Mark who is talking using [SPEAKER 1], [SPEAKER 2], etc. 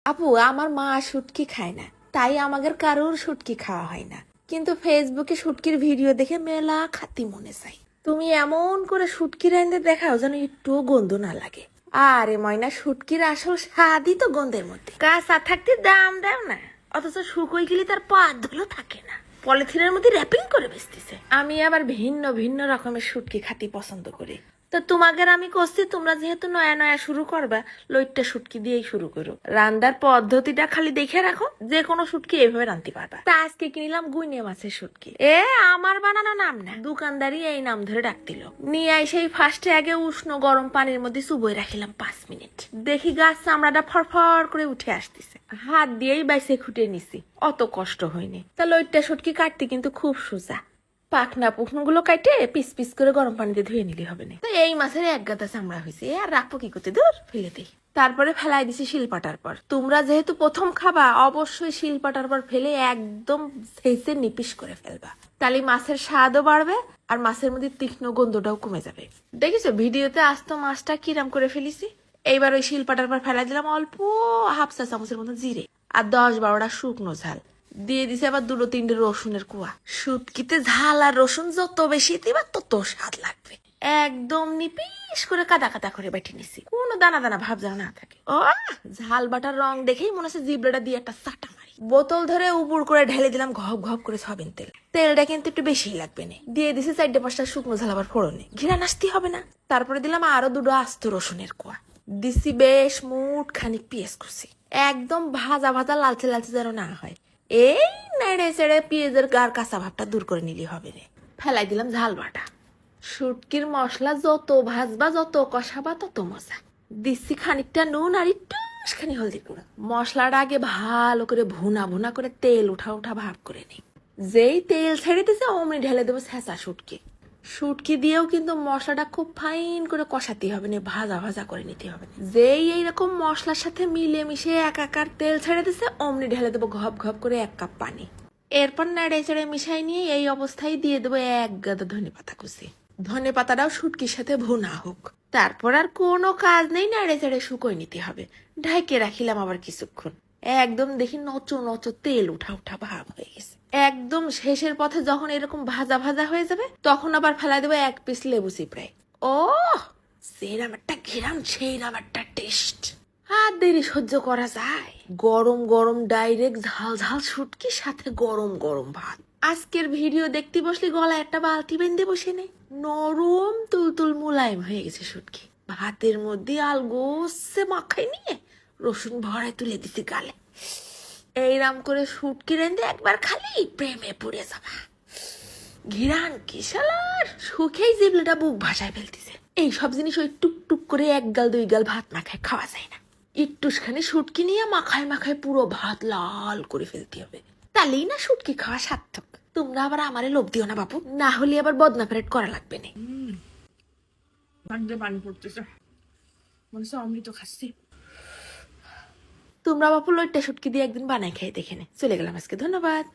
[SPEAKER 1] আপু, আমার মা শুটকি খায় না, তাই আমাদের কারোর শুটকি খাওয়া হয় না। কিন্তু ফেসবুকে শুটকির ভিডিও দেখে মেলা খাতি মনে চাই। তুমি এমন করে শুটকি রাঁধতে দেখাও যেন একটুও গন্ধ না লাগে। আরে ময়না, শুটকির আসল স্বাদই তো গন্ধের মধ্যে। কাঁচা থাকতে দাম দাও না, অথচ শুকোই গেলে তার পাত ধুলো থাকে না, পলিথিনের মধ্যে র্যাপিং করে বেচতেছে। আমি আবার ভিন্ন ভিন্ন রকমের শুটকি খাতি পছন্দ করি। তো তোমাদের আমি করছি, তোমরা যেহেতু নয়া নয়া শুরু করবা, লইট্টা শুটকি দিয়েই শুরু করো। রান্নার পদ্ধতিটা খালি দেখে রাখো, যে কোনো শুটকি এইভাবে রাঁধতে পারবা। তা আজকে কিনলাম গুইনে মাছের শুটকি। আমার বানানো নাম না, দোকানদারি এই নাম ধরে ডাকতিল। নিয়ে সেই ফার্স্টে আগে উষ্ণ গরম পানির মধ্যে চুবোই রাখিলাম 5 মিনিট। দেখি গাছ চামড়াটা ফরফর করে উঠে আসতেছে, হাত দিয়েই বাইসে খুঁটে নিছি, অত কষ্ট হয়নি। তা লইট্টা শুটকি কাটতে কিন্তু খুব সোজা। পাখনা পুখনা গুলো কাটে পিস পিস করে গরম পানিতে ধুয়ে নিলে হবে না। তো এই মাছের এক গাদা চামড়া হয়েছে, আর রাখবো কি করতে, দূর ফেলে দিই। তারপরে ফেলাই দিছি শিলপাটার পর। তোমরা যেহেতু প্রথম খাবা, অবশ্যই শিলপাটার পর ফেলে একদম সেচে নিপিস করে ফেলবা, তাহলে মাছের স্বাদও বাড়বে আর মাছের মধ্যে তীক্ষ্ণ গন্ধটাও কমে যাবে। দেখিছো ভিডিওতে আস্ত মাছটা কিরাম করে ফেলিছি। এইবার ওই শিলপাটার পর ফেলাই দিলাম অল্প হাফ চা চামচের মতো জিরে আর 10-12টা শুকনো ঝাল। দিয়ে দিছে আবার 2-3টে রসুনের কুয়া। শুটকিতে ঝাল আর রসুন যত বেশি দিবা তত স্বাদ লাগবে। একদম নিপিস করে কাদা কাদা করে বেটে নিছি, কোনো দানা দানা ভাব যেন না থাকে। ও, ঝাল বাটার রং দেখেই মনে হচ্ছে জিবড়াটা দিয়ে একটা চাটা মারি। বোতল ধরে উপর করে ঢেলে দিলাম ঘপ ঘপ করে সয়াবিন তেল। তেলটা কিন্তু একটু বেশিই লাগবে না। দিয়ে দিছি 4-5টা শুকনো ঝাল আবার ফোড়নে, ঘিরা নাস্তি হবে না। তারপরে দিলাম আরো 2টো আস্ত রসুনের কোয়া। দিছি বেশ মুঠ খানিক পেঁয়াজ কুচি, একদম ভাজা ভাজা লালচে লালচে যেন না হয়। এই নেড়ে চেড়ে পেঁয়াজের গার কাঁচা ভাবটা দূর করে নিলে হবে রে। ফেলাই দিলাম ঝাল বাটা। শুটকির মশলা যত ভাজবা যত কষাবা তত মজা। দিচ্ছি খানিকটা নুন আর একটু খানি হলদি গুঁড়ো। মশলাটা আগে ভালো করে ভুনা ভুনা করে তেল উঠা উঠা ভাব করে নিই। যেই তেল ছেড়ে দিছে অমনি ঢেলে দেবো ছেঁচা শুটকি। শুটকি দিয়েও কিন্তু মশলাটা খুব ফাইন করে কষাতে হবে না, ভাজা ভাজা করে নিতে হবে। যেই এইরকম মশলার সাথে মিলে মিশে একাকার তেল ছেড়ে দিছে অমনি ঢেলে দেবো ঘপ ঘপ করে 1 কাপ পানি। এরপর নেড়ে চেড়ে মিশাই নিয়ে এই অবস্থায় দিয়ে দেবো 1 গাদা ধনে পাতা কুচি। ধনে পাতাটাও শুটকির সাথে ভুনা হোক। তারপর আর কোনো কাজ নেই, নেড়ে চেড়ে শুকোয় নিতে হবে। ঢাকে রাখিলাম আবার কিছুক্ষণ। একদম দেখি নচো নচো তেল উঠা উঠা ভাব হয়ে গেছে। একদম শেষের পথে যখন এরকম ভাজা ভাজা হয়ে যাবে, তখন আবার ফেলাই দেবো 1 পিস লেবু চিপড়ে। ও, সেরাম একটা ঘেরাম, সেইরাম একটা টেস্ট। আর দেরি সহ্য করা যায়? গরম গরম ডাইরেক্ট ঝাল ঝাল শুটকির সাথে গরম গরম ভাত। আজকের ভিডিও দেখতে বসলে গলায় একটা বালতি বেঁধে বসে নে। নরম তুলতুল মুলায়ম হয়ে গেছে শুটকি। ভাতের মধ্যে আলগোসে মাখাই নিয়ে রসুন ভরায় তুলে দিছি গালে। এইরাম করে শুটকি রেঁধে একবার খালি প্রেমে পড়ে যাবা। ঘিরান কি শালার, সুখেই জিবলেটা বুক ভাসায় ফেলতেছে। এই সব জিনিস ওই টুক টুক করে 1 গাল 2 গাল ভাত মাখায় খাওয়া যায় না। একটুখানি শুটকি নিয়ে মাখায় মাখায় পুরো ভাত লাল করে ফেলতে হবে, তাহলেই না শুটকি খাওয়া সার্থক। তোমরা আবার আমারে লোভ দিও না বাপু, না হলে আবার বদনা ফেরেট করা লাগবে না। পানি পড়তেছে, মনে হচ্ছে অমৃত খাচ্ছি। তোমরা বাপু লইট্টা শুটকি দিয়ে একদিন বানাই খেয়ে দেখে নে। চলে গেলাম আজকে, ধন্যবাদ।